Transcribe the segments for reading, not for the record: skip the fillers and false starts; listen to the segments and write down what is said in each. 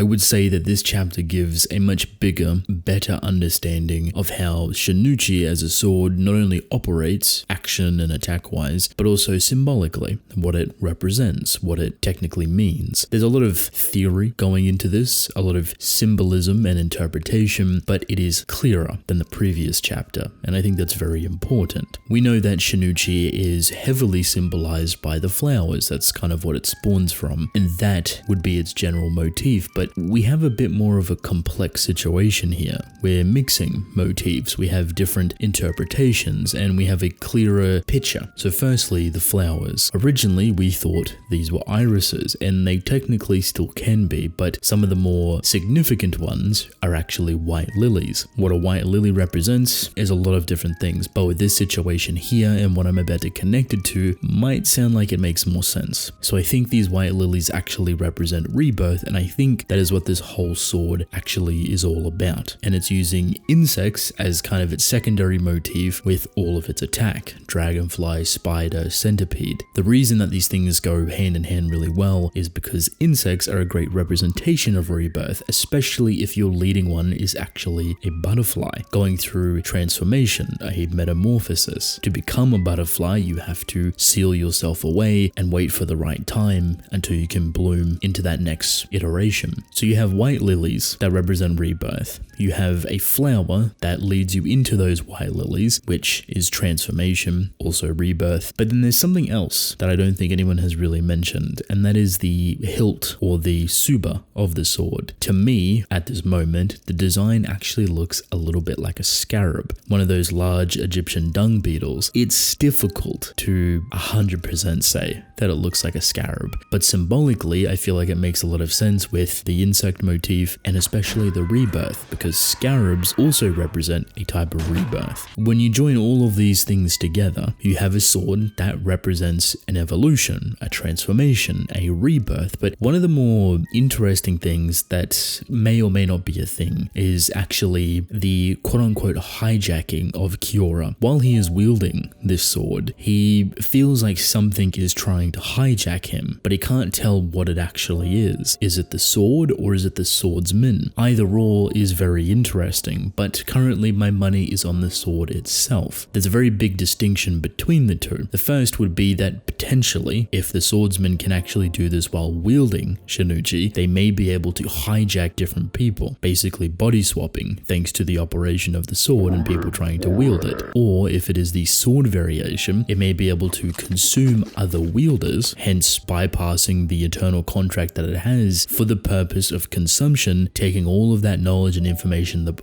I would say that this chapter gives a much bigger, better understanding of how Shinuchi as a sword not only operates action and attack wise, but also symbolically, what it represents, what it technically means. There's a lot of theory going into this, a lot of symbolism and interpretation, but it is clearer than the previous chapter, and I think that's very important. We know that Shinuchi is heavily symbolized by the flowers, that's kind of what it spawns from, and that would be its general motif, but we have a bit more of a complex situation here. We're mixing motifs, we have different interpretations, and we have a clearer picture. So firstly, the flowers. Originally, we thought these were irises, and they technically still can be, but some of the more significant ones are actually white lilies. What a white lily represents is a lot of different things, but with this situation here and what I'm about to connect it to might sound like it makes more sense. So I think these white lilies actually represent rebirth, and I think that is what this whole sword actually is all about. And it's using insects as kind of its secondary motif with all of its attack: dragonfly, spider, centipede. The reason that these things go hand in hand really well is because insects are a great representation of rebirth, especially if your leading one is actually a butterfly going through transformation, a metamorphosis. To become a butterfly, you have to seal yourself away and wait for the right time until you can bloom into that next iteration. So you have white lilies that represent rebirth. You have a flower that leads you into those white lilies, which is transformation, also rebirth. But then there's something else that I don't think anyone has really mentioned, and that is the hilt or the tsuba of the sword. To me, at this moment, the design actually looks a little bit like a scarab, one of those large Egyptian dung beetles. It's difficult to 100% say that it looks like a scarab, but symbolically, I feel like it makes a lot of sense with the insect motif and especially the rebirth, because scarabs also represent a type of rebirth. When you join all of these things together, you have a sword that represents an evolution, a transformation, a rebirth. But one of the more interesting things that may or may not be a thing is actually the quote-unquote hijacking of Kiora. While he is wielding this sword, he feels like something is trying to hijack him, but he can't tell what it actually is. Is it the sword or is it the swordsman? Either or is very interesting, but currently my money is on the sword itself. There's a very big distinction between the two. The first would be that potentially, if the swordsman can actually do this while wielding Shinuchi, they may be able to hijack different people, basically body swapping thanks to the operation of the sword and people trying to wield it. Or if it is the sword variation, it may be able to consume other wielders, hence bypassing the eternal contract that it has for the purpose of consumption, taking all of that knowledge and information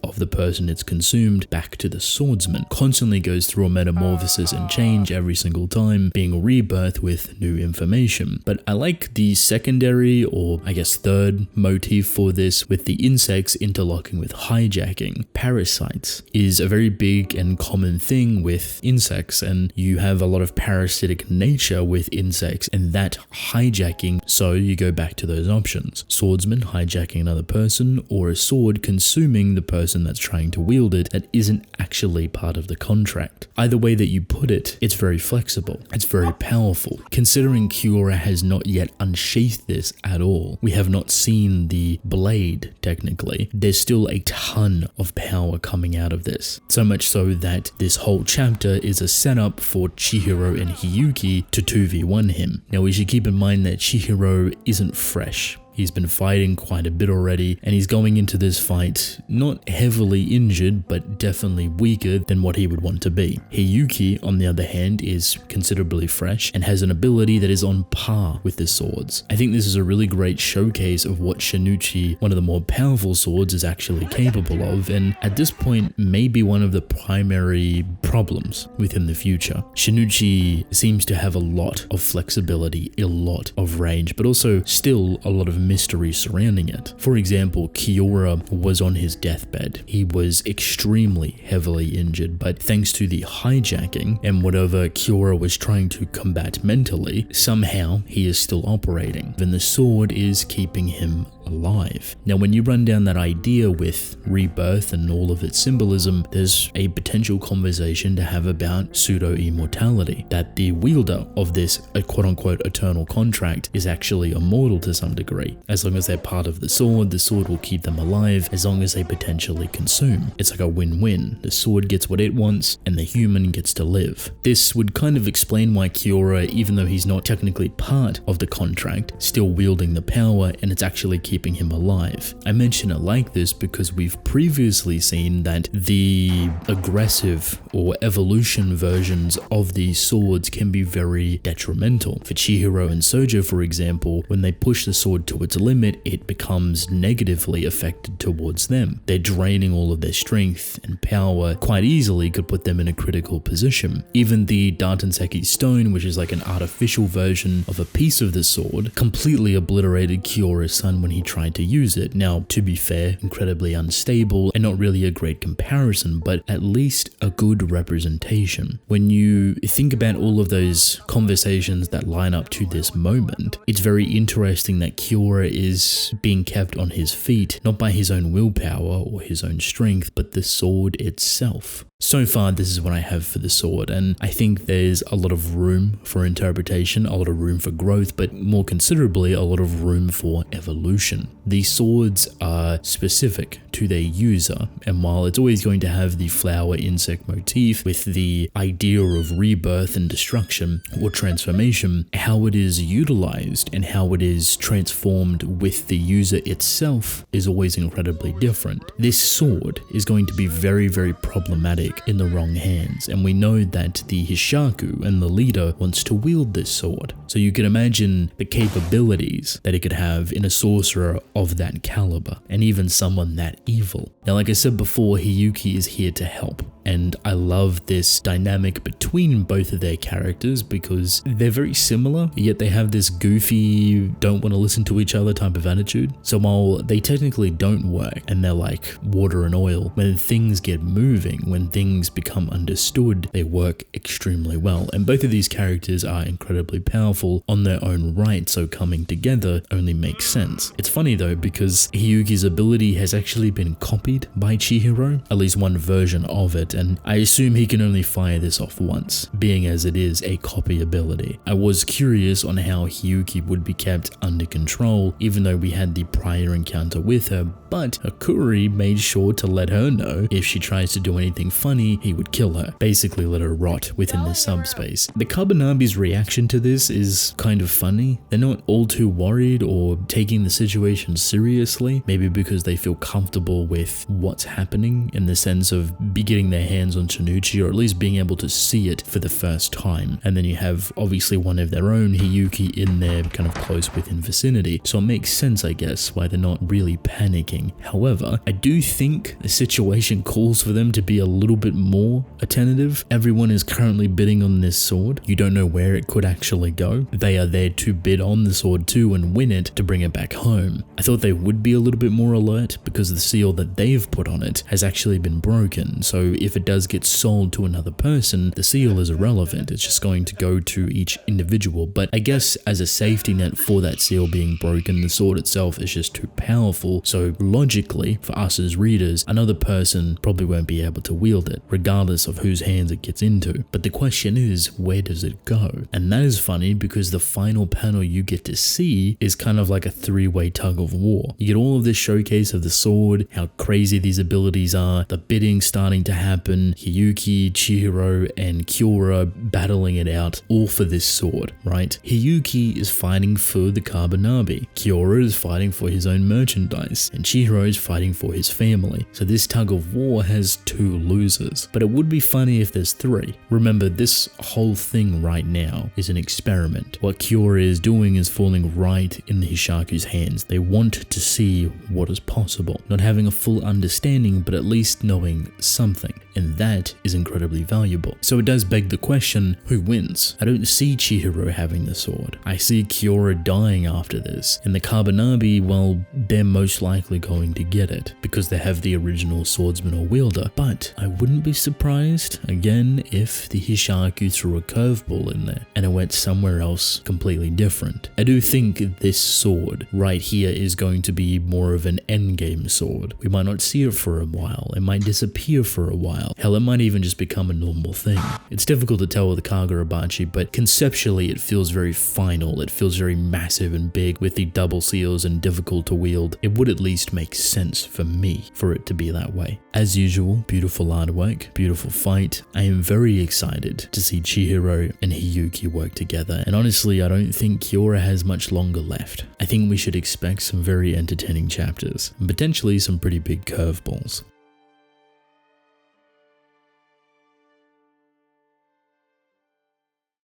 of the person it's consumed back to the swordsman. Constantly goes through a metamorphosis and change every single time, being rebirth with new information. But I like the secondary, or I guess third motif for this, with the insects interlocking with hijacking. Parasites is a very big and common thing with insects, and you have a lot of parasitic nature with insects and that hijacking. So you go back to those options: swordsman hijacking another person, or a sword consuming the person that's trying to wield it that isn't actually part of the contract. Either way that you put it, it's very flexible, it's very powerful. Considering Kiora has not yet unsheathed this at all, we have not seen the blade technically, there's still a ton of power coming out of this. So much so that this whole chapter is a setup for Chihiro and Hiyuki to 2v1 him. Now we should keep in mind that Chihiro isn't fresh. He's been fighting quite a bit already, and he's going into this fight not heavily injured, but definitely weaker than what he would want to be. Hiyuki, on the other hand, is considerably fresh and has an ability that is on par with the swords. I think this is a really great showcase of what Shinuchi, one of the more powerful swords, is actually capable of, and at this point may be one of the primary problems within the future. Shinuchi seems to have a lot of flexibility, a lot of range, but also still a lot of mystery surrounding it. For example, Kiora was on his deathbed. He was extremely heavily injured, but thanks to the hijacking and whatever Kiora was trying to combat mentally, somehow he is still operating. Then the sword is keeping him alive. Now, when you run down that idea with rebirth and all of its symbolism, there's a potential conversation to have about pseudo-immortality, that the wielder of this quote-unquote eternal contract is actually immortal to some degree. As long as they're part of the sword will keep them alive as long as they potentially consume. It's like a win-win. The sword gets what it wants and the human gets to live. This would kind of explain why Kagura, even though he's not technically part of the contract, still wielding the power, and it's actually keeping him alive. I mention it like this because we've previously seen that the aggressive or evolution versions of these swords can be very detrimental. For Chihiro and Sojo, for example, when they push the sword to its limit, it becomes negatively affected towards them. They're draining all of their strength, and power quite easily could put them in a critical position. Even the Datenseki stone, which is like an artificial version of a piece of the sword, completely obliterated Kyora's son when he tried to use it. Now, to be fair, incredibly unstable and not really a great comparison, but at least a good representation. When you think about all of those conversations that line up to this moment, it's very interesting that Kagura is being kept on his feet, not by his own willpower or his own strength, but the sword itself. So far, this is what I have for the sword, and I think there's a lot of room for interpretation, a lot of room for growth, but more considerably, a lot of room for evolution. These swords are specific to their user, and while it's always going to have the flower insect motif with the idea of rebirth and destruction or transformation, how it is utilized and how it is transformed with the user itself is always incredibly different. This sword is going to be very, very problematic in the wrong hands, and we know that the Hishaku and the leader wants to wield this sword. So you can imagine the capabilities that it could have in a sorcerer of that caliber, and even someone that evil. Now, like I said before, Hiyuki is here to help, and I love this dynamic between both of their characters because they're very similar, yet they have this goofy, don't want to listen to each other type of attitude. So while they technically don't work, and they're like water and oil, when things get moving, when things become understood, they work extremely well. And both of these characters are incredibly powerful on their own right, so coming together only makes sense. It's funny though, because Hiyuki's ability has actually been copied by Chihiro, at least one version of it, and I assume he can only fire this off once, being as it is a copy ability. I was curious on how Hiyuki would be kept under control, even though we had the prior encounter with her, but Hakuri made sure to let her know if she tries to do anything funny, he would kill her, basically let her rot within the subspace. The Kabanabi's reaction to this is kind of funny. They're not all too worried or taking the situation seriously, maybe because they feel comfortable with what's happening in the sense of getting their hands on Shinuchi, or at least being able to see it for the first time. And then you have obviously one of their own, Hiyuki, in their kind of close within vicinity. So it makes sense, I guess, why they're not really panicking. However, I do think the situation calls for them to be a little bit more attentive. Everyone is currently bidding on this sword. You don't know where it could actually go. They are there to bid on the sword too and win it to bring it back home. I thought they would be a little bit more alert because the seal that they've put on it has actually been broken. So if it does get sold to another person, the seal is irrelevant. It's just going to go to each individual. But I guess as a safety net for that seal being broken, the sword itself is just too powerful. So logically, for us as readers, another person probably won't be able to wield it, regardless of whose hands it gets into. But the question is, where does it go? And that is funny because the final panel you get to see is kind of like a three-way tug of war. You get all of this showcase of the sword, how crazy these abilities are, the bidding starting to happen, Hiyuki, Chihiro, and Kagura battling it out, all for this sword, right? Hiyuki is fighting for the Kabanabi, Kagura is fighting for his own merchandise, and Chihiro is fighting for his family. So this tug of war has two losers, but it would be funny if there's three. Remember, this whole thing right now is an experiment. What Kagura is doing is falling right in the Hishaku's hands. They want to see what is possible, not having a full understanding, but at least knowing something. and that is incredibly valuable. So it does beg the question, who wins? I don't see Chihiro having the sword. I see Kiora dying after this, and the Kabanabi, well, they're most likely going to get it, because they have the original swordsman or wielder, but I wouldn't be surprised, again, if the Hishaku threw a curveball in there, and it went somewhere else completely different. I do think this sword right here is going to be more of an endgame sword. We might not see it for a while, it might disappear for a while, hell, it might even just become a normal thing. It's difficult to tell with the Kagurabachi, but conceptually it feels very final, it feels very massive and big with the double seals and difficult to wield. It would at least make sense for me for it to be that way. As usual, beautiful artwork, beautiful fight. I am very excited to see Chihiro and Hiyuki work together, and honestly I don't think Kiora has much longer left. I think we should expect some very entertaining chapters, and potentially some pretty big curveballs.